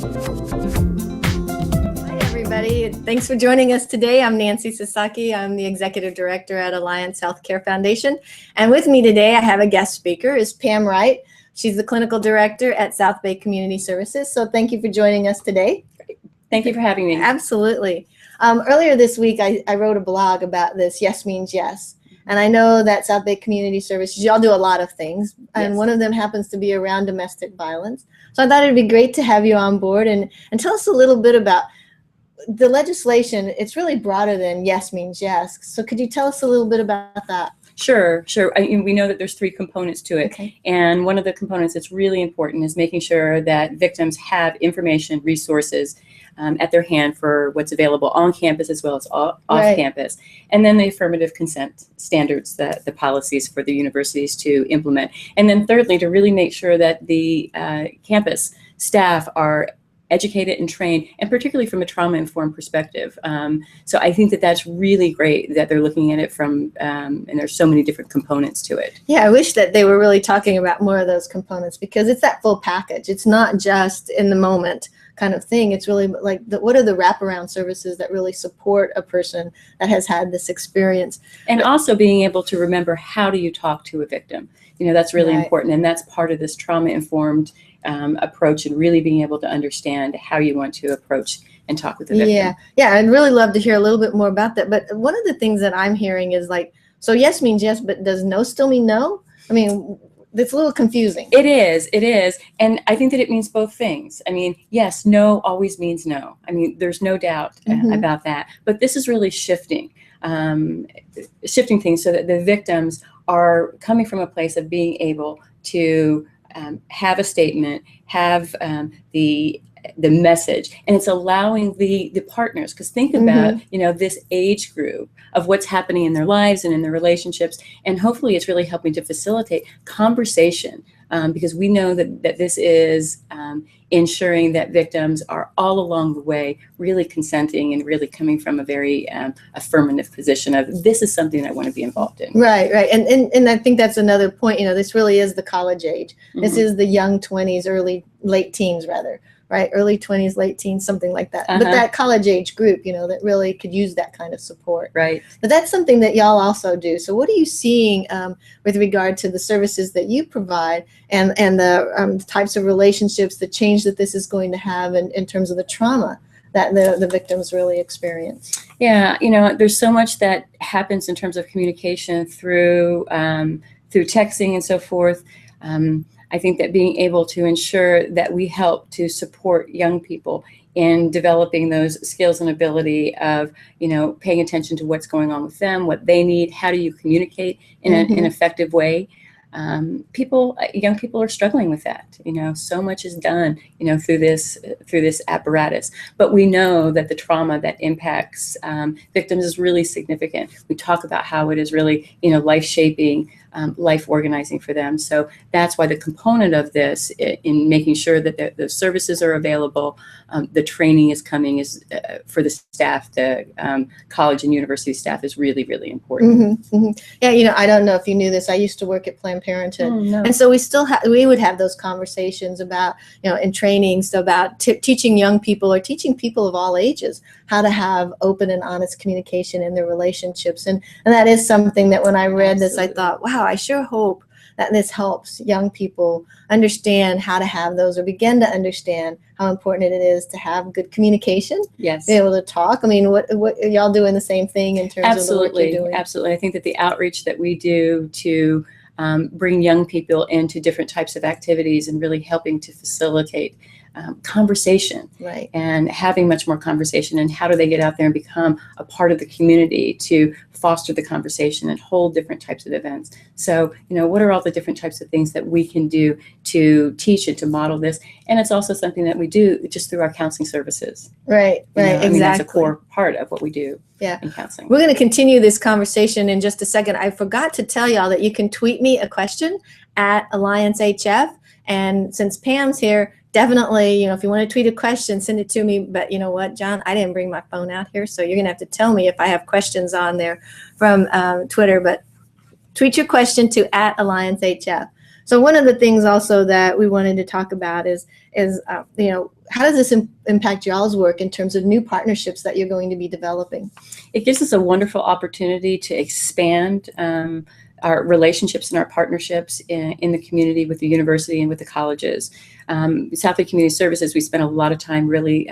Hi, everybody. Thanks for joining us today. I'm Nancy Sasaki. I'm the Executive Director at Alliance Healthcare Foundation. And with me today, I have a guest speaker, is Pam Wright. She's the Clinical Director at South Bay Community Services. So thank you for joining us today. Thank you for having me. Absolutely. Earlier this week, I wrote a blog about this, Yes Means Yes. And I know that South Bay Community Services, y'all do a lot of things, and one of them happens to be around domestic violence. So I thought it'd be great to have you on board and tell us a little bit about the legislation. It's really broader than Yes Means Yes. So could you tell us a little bit about that? Sure. We know that there's 3 components to it. Okay. And one of the components that's really important is making sure that victims have information, resources at their hand for what's available on campus as well as off campus. And then the affirmative consent standards, the policies for the universities to implement. And then thirdly, to really make sure that the campus staff are educated and trained, and particularly from a trauma-informed perspective. So I think that that's really great that they're looking at it from, and there's so many different components to it. Yeah, I wish that they were really talking about more of those components, because it's that full package. It's not just in the moment kind of thing. It's really like, what are the wraparound services that really support a person that has had this experience? And also being able to remember, how do you talk to a victim? You know, that's really important, and that's part of this trauma-informed approach, and really being able to understand how you want to approach and talk with the victim. Yeah, I'd really love to hear a little bit more about that. But one of the things that I'm hearing is like, so yes means yes, but does no still mean no? I mean, it's a little confusing. It is, and I think that it means both things. I mean, yes, no always means no. I mean, there's no doubt about that. But this is really shifting things so that the victims are coming from a place of being able to have a statement, have the message, and it's allowing the partners, because think about this age group of what's happening in their lives and in their relationships, and hopefully it's really helping to facilitate conversation, because we know that this is ensuring that victims are all along the way really consenting and really coming from a very affirmative position of, this is something I want to be involved in. Right. And I think that's another point. This really is the college age. This is the young 20s, late teens rather. Right, early 20s, late teens, something like that. But that college age group, that really could use that kind of support. Right. But that's something that y'all also do. So what are you seeing with regard to the services that you provide and the types of relationships, the change that this is going to have in terms of the trauma that the victims really experience? Yeah, there's so much that happens in terms of communication through texting and so forth. I think that being able to ensure that we help to support young people in developing those skills and ability of, paying attention to what's going on with them, what they need, how do you communicate in an effective way. Young people are struggling with that. So much is done, through this apparatus. But we know that the trauma that impacts victims is really significant. We talk about how it is really, life-shaping, life organizing for them. So that's why the component of this in making sure that the services are available, the training is coming is for the staff, the college and university staff is really, really important. Yeah, I don't know if you knew this. I used to work at Planned Parenthood. Oh, no. And so we would have those conversations about, in trainings about teaching young people or teaching people of all ages how to have open and honest communication in their relationships. And that is something that when I read this, I thought, wow, I sure hope that this helps young people understand how to have those, or begin to understand how important it is to have good communication. Yes. Be able to talk. I mean, what are y'all doing the same thing in terms of the work you're doing? Absolutely. I think that the outreach that we do to bring young people into different types of activities and really helping to facilitate conversation, right, and having much more conversation, and how do they get out there and become a part of the community to foster the conversation and hold different types of events. So, what are all the different types of things that we can do to teach and to model this? And it's also something that we do just through our counseling services. Right, exactly. I mean, that's a core part of what we do in counseling. We're going to continue this conversation in just a second. I forgot to tell y'all that you can tweet me a question at Alliance HF. And since Pam's here, definitely, if you want to tweet a question, send it to me. But you know what, John, I didn't bring my phone out here, so you're going to have to tell me if I have questions on there from Twitter. But tweet your question to @AllianceHF. So one of the things also that we wanted to talk about is how does this impact y'all's work in terms of new partnerships that you're going to be developing? It gives us a wonderful opportunity to expand our relationships and our partnerships in the community with the university and with the colleges. Southfield Community Services, we spent a lot of time really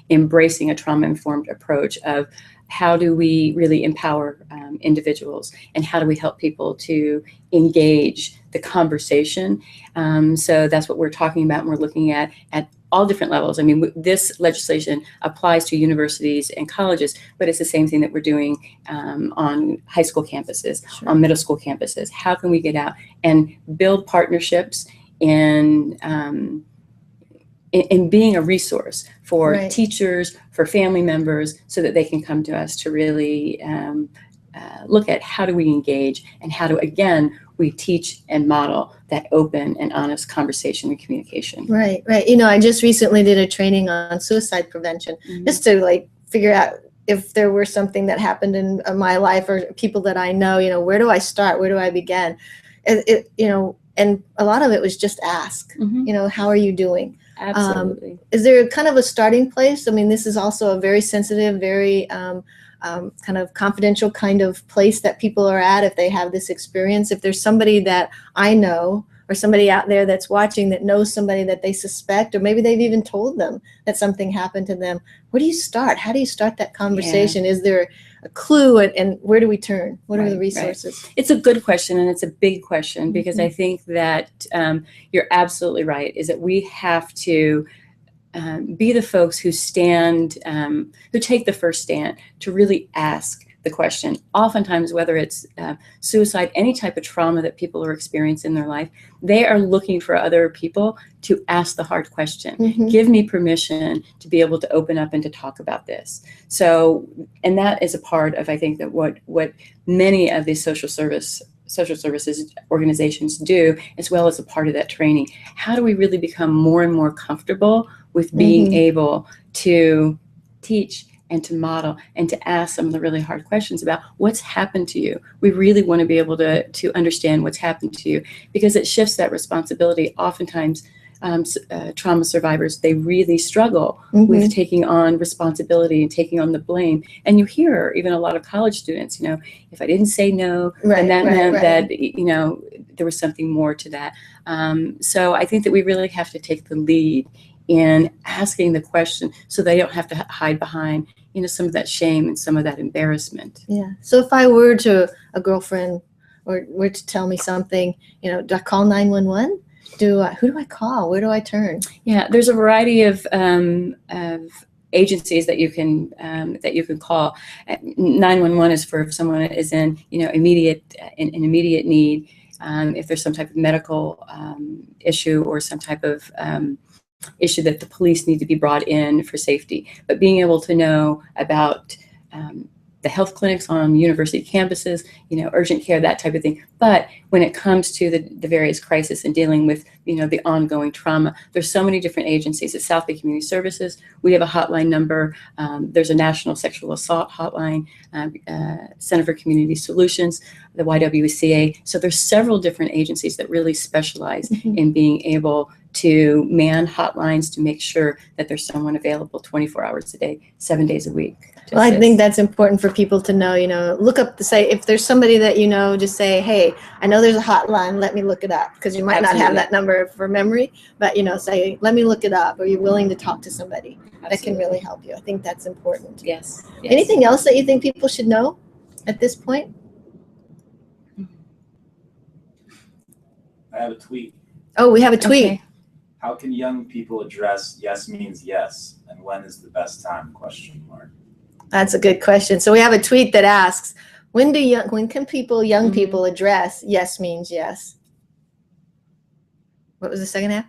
embracing a trauma-informed approach of how do we really empower individuals, and how do we help people to engage the conversation. So that's what we're talking about, and we're looking at all different levels. I mean, this legislation applies to universities and colleges, but it's the same thing that we're doing on high school campuses, Sure. on middle school campuses. How can we get out and build partnerships in being a resource for Right. teachers, for family members, so that they can come to us to really look at how do we engage, and how do, again, we teach and model that open and honest conversation and communication. Right, right. I just recently did a training on suicide prevention, just to figure out if there were something that happened in my life or people that I know, where do I start? Where do I begin? And a lot of it was just ask, how are you doing? Absolutely. Is there kind of a starting place? I mean, this is also a very sensitive, very kind of confidential kind of place that people are at if they have this experience. If there's somebody that I know, or somebody out there that's watching that knows somebody that they suspect, or maybe they've even told them that something happened to them, where do you start? How do you start that conversation? Yeah. Is there a clue, and where do we turn? What are the resources? Right. It's a good question, and it's a big question, because I think that you're absolutely right, is that we have to be the folks who stand, who take the first stand to really ask the question. Oftentimes, whether it's suicide, any type of trauma that people are experiencing in their life, they are looking for other people to ask the hard question. Give me permission to be able to open up and to talk about this. So, and that is a part of, I think, that what many of these social services organizations do, as well as a part of that training. How do we really become more and more comfortable with being able to teach and to model and to ask some of the really hard questions about what's happened to you? We really want to be able to understand what's happened to you, because it shifts that responsibility. Oftentimes, trauma survivors, they really struggle with taking on responsibility and taking on the blame. And you hear even a lot of college students, if I didn't say no, then that meant that, there was something more to that. So I think that we really have to take the lead in asking the question, so they don't have to hide behind, some of that shame and some of that embarrassment. Yeah. So if I were to a girlfriend or were to tell me something, do I call 911? Who do I call? Where do I turn? Yeah, there's a variety of agencies that you can call. 911 is for if someone is in immediate need. If there's some type of medical issue, or some type of issue that the police need to be brought in for safety. But being able to know about the health clinics on university campuses, urgent care, that type of thing. But when it comes to the various crises and dealing with, the ongoing trauma, there's so many different agencies. At Southfield Community Services, we have a hotline number. There's a national sexual assault hotline, Center for Community Solutions, the YWCA. So there's several different agencies that really specialize in being able to man hotlines to make sure that there's someone available 24 hours a day, 7 days a week. Well, I think that's important for people to know, look up to say, if there's somebody that just say, hey, I know there's a hotline, let me look it up, because you might not have that number for memory, but, say, let me look it up. Are you willing to talk to somebody that can really help you? I think that's important. Yes. Anything else that you think people should know at this point? I have a tweet. Oh, we have a tweet. Okay. How can young people address yes means yes, and when is the best time? ? That's a good question. So we have a tweet that asks, when can young people address yes means yes? What was the second half?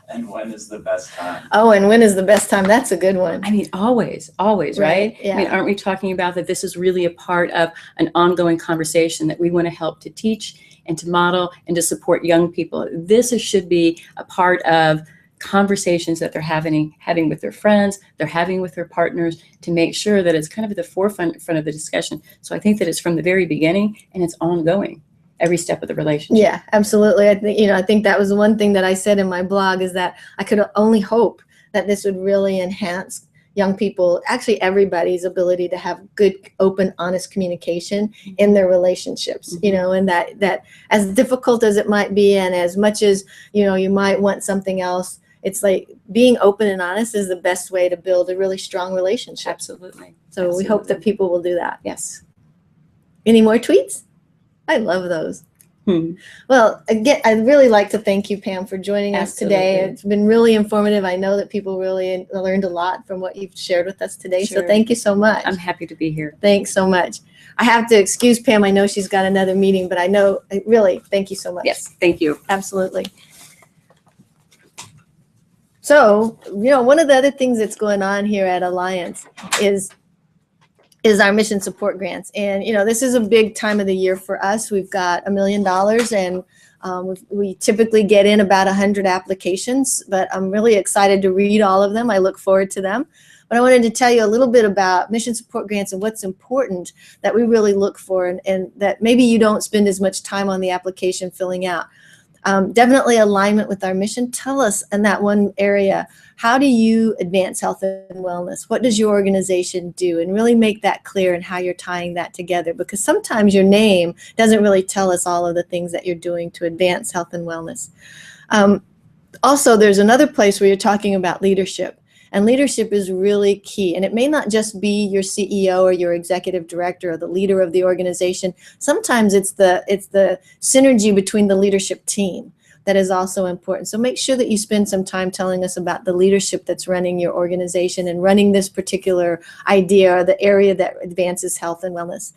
And when is the best time? Oh, and when is the best time? That's a good one. I mean, always, right? Yeah. I mean, aren't we talking about that this is really a part of an ongoing conversation that we want to help to teach and to model and to support young people? This should be a part of conversations that they're having with their friends, they're having with their partners, to make sure that it's kind of at the forefront of the discussion. So I think that it's from the very beginning, and it's ongoing. every step of the relationship. Yeah, absolutely. I think, I think that was one thing that I said in my blog, is that I could only hope that this would really enhance young people, actually everybody's ability to have good, open, honest communication in their relationships, and that as difficult as it might be, and as much as, you might want something else, it's like being open and honest is the best way to build a really strong relationship. Absolutely. So we hope that people will do that. Yes. Any more tweets? I love those. Well, again, I'd really like to thank you, Pam, for joining us today. It's been really informative. I know that people really learned a lot from what you've shared with us today. Sure. So thank you so much. I'm happy to be here. Thanks so much. I have to excuse Pam. I know she's got another meeting, but I know, really, thank you so much. Yes, thank you. Absolutely. So, one of the other things that's going on here at Alliance is our mission support grants. And, this is a big time of the year for us. We've got $1 million, and we typically get in about 100 applications, but I'm really excited to read all of them. I look forward to them. But I wanted to tell you a little bit about mission support grants and what's important that we really look for, and that maybe you don't spend as much time on the application filling out. Definitely alignment with our mission. Tell us in that one area, how do you advance health and wellness? What does your organization do? And really make that clear and how you're tying that together, because sometimes your name doesn't really tell us all of the things that you're doing to advance health and wellness. Also, there's another place where you're talking about leadership. And leadership is really key. And it may not just be your CEO or your executive director or the leader of the organization. Sometimes it's the synergy between the leadership team that is also important. So make sure that you spend some time telling us about the leadership that's running your organization and running this particular idea or the area that advances health and wellness.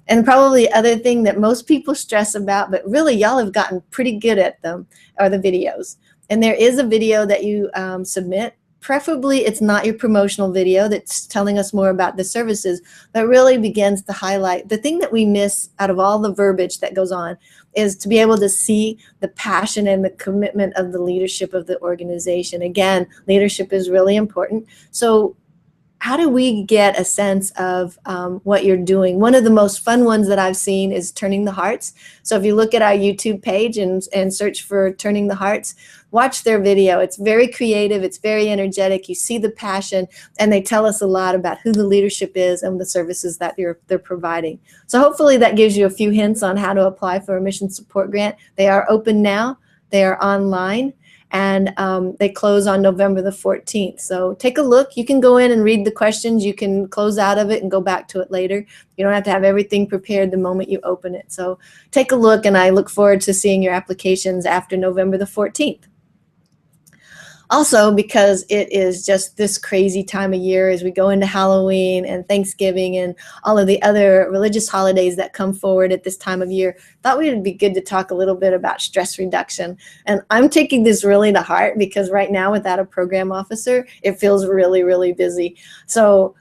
And probably the other thing that most people stress about, but really y'all have gotten pretty good at them, are the videos. And there is a video that you submit. Preferably, it's not your promotional video that's telling us more about the services, but really begins to highlight the thing that we miss out of all the verbiage that goes on, is to be able to see the passion and the commitment of the leadership of the organization. Again, leadership is really important. So how do we get a sense of what you're doing? One of the most fun ones that I've seen is Turning the Hearts. So if you look at our YouTube page and search for Turning the Hearts, watch their video. It's very creative. It's very energetic. You see the passion, and they tell us a lot about who the leadership is and the services that they're providing. So hopefully that gives you a few hints on how to apply for a mission support grant. They are open now. They are online. And they close on November the 14th. So take a look. You can go in and read the questions. You can close out of it and go back to it later. You don't have to have everything prepared the moment you open it. So take a look, and I look forward to seeing your applications after November the 14th. Also, because it is just this crazy time of year as we go into Halloween and Thanksgiving and all of the other religious holidays that come forward at this time of year, thought it would be good to talk a little bit about stress reduction. And I'm taking this really to heart, because right now, without a program officer, it feels really, really busy. So,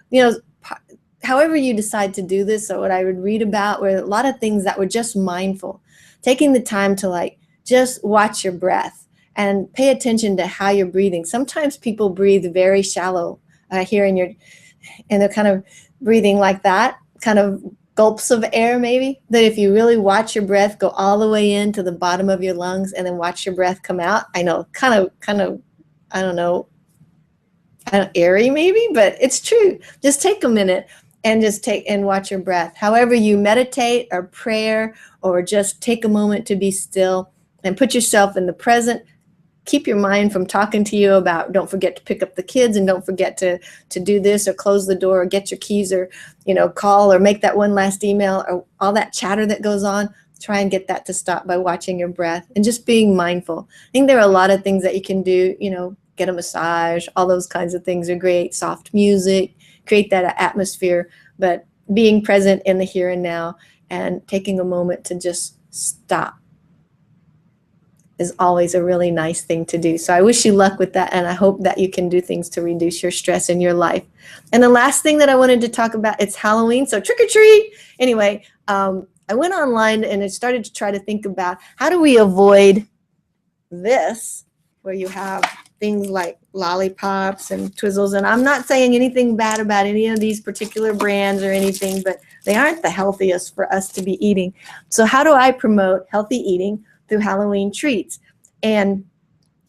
however you decide to do this, so what I would read about were a lot of things that were just mindful, taking the time to just watch your breath and pay attention to how you're breathing. Sometimes people breathe very shallow here and they're kind of breathing like that, kind of gulps of air maybe. That if you really watch your breath go all the way into the bottom of your lungs and then watch your breath come out, I know, kind of, I don't know, airy maybe, but it's true. Just take a minute and just take and watch your breath. However you meditate or prayer, or just take a moment to be still and put yourself in the present. Keep your mind from talking to you about, don't forget to pick up the kids, and don't forget to do this or close the door or get your keys, or call or make that one last email, or all that chatter that goes on. Try and get that to stop by watching your breath and just being mindful. I think there are a lot of things that you can do, get a massage, all those kinds of things are great. Soft music, create that atmosphere, but being present in the here and now and taking a moment to just stop is always a really nice thing to do. So I wish you luck with that, and I hope that you can do things to reduce your stress in your life. And the last thing that I wanted to talk about, it's Halloween, so trick or treat. Anyway, I went online and I started to try to think about, how do we avoid this, where you have things like lollipops and Twizzles. And I'm not saying anything bad about any of these particular brands or anything, but they aren't the healthiest for us to be eating. So how do I promote healthy eating through Halloween treats? And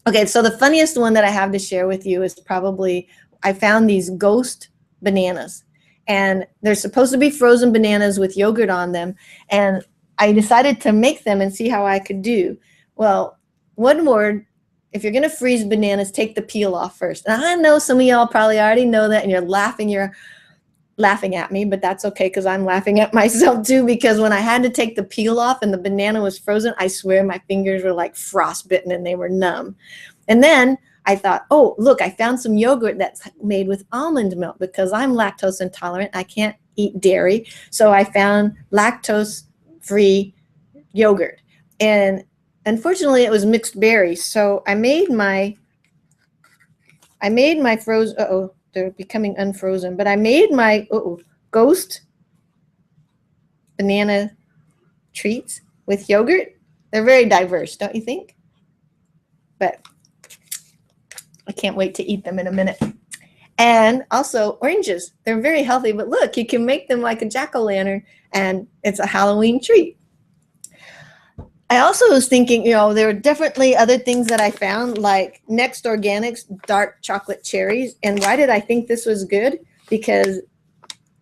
okay, so the funniest one that I have to share with you is probably, I found these ghost bananas. And they're supposed to be frozen bananas with yogurt on them. And I decided to make them and see how I could do. Well, one word, if you're gonna freeze bananas, take the peel off first. And I know some of y'all probably already know that and you're laughing at me, but that's okay because I'm laughing at myself too, because when I had to take the peel off and the banana was frozen, I swear my fingers were like frostbitten and they were numb. And then I thought, oh, look, I found some yogurt that's made with almond milk because I'm lactose intolerant. I can't eat dairy. So I found lactose-free yogurt. And unfortunately, it was mixed berries. So I made my frozen, uh-oh, they're becoming unfrozen, but I made my ghost banana treats with yogurt. They're very diverse, don't you think? But I can't wait to eat them in a minute. And also oranges. They're very healthy, but look, you can make them like a jack-o'-lantern and it's a Halloween treat. I also was thinking, you know, there are definitely other things that I found, like Next Organics dark chocolate cherries. And why did I think this was good? Because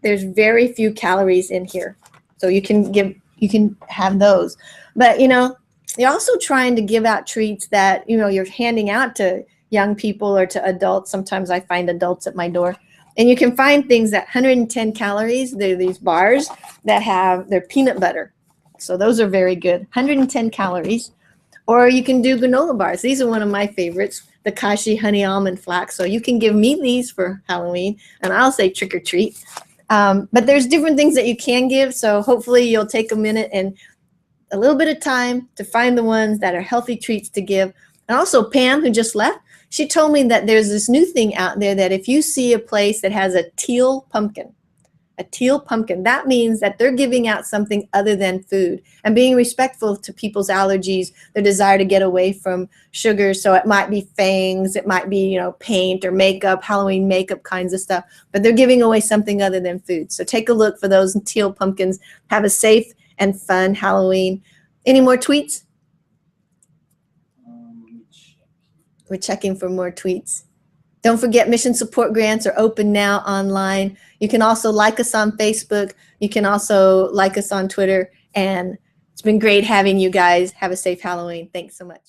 there's very few calories in here. So you can have those. But, you know, you're also trying to give out treats that, you know, you're handing out to young people or to adults. Sometimes I find adults at my door. And you can find things at 110 calories. They're these bars that have their peanut butter. So those are very good, 110 calories. Or you can do granola bars. These are one of my favorites, the Kashi Honey Almond Flax. So you can give me these for Halloween, and I'll say trick or treat. But there's different things that you can give. So hopefully you'll take a minute and a little bit of time to find the ones that are healthy treats to give. And also Pam, who just left, she told me that there's this new thing out there that if you see a place that has a teal pumpkin, that means that they're giving out something other than food and being respectful to people's allergies, their desire to get away from sugar. So it might be fangs, it might be, you know, paint or makeup, Halloween makeup kinds of stuff, but they're giving away something other than food. So take a look for those teal pumpkins. Have a safe and fun Halloween. Any more tweets? We're checking for more tweets. Don't forget, mission support grants are open now online. You can also like us on Facebook. You can also like us on Twitter. And it's been great having you guys. Have a safe Halloween. Thanks so much.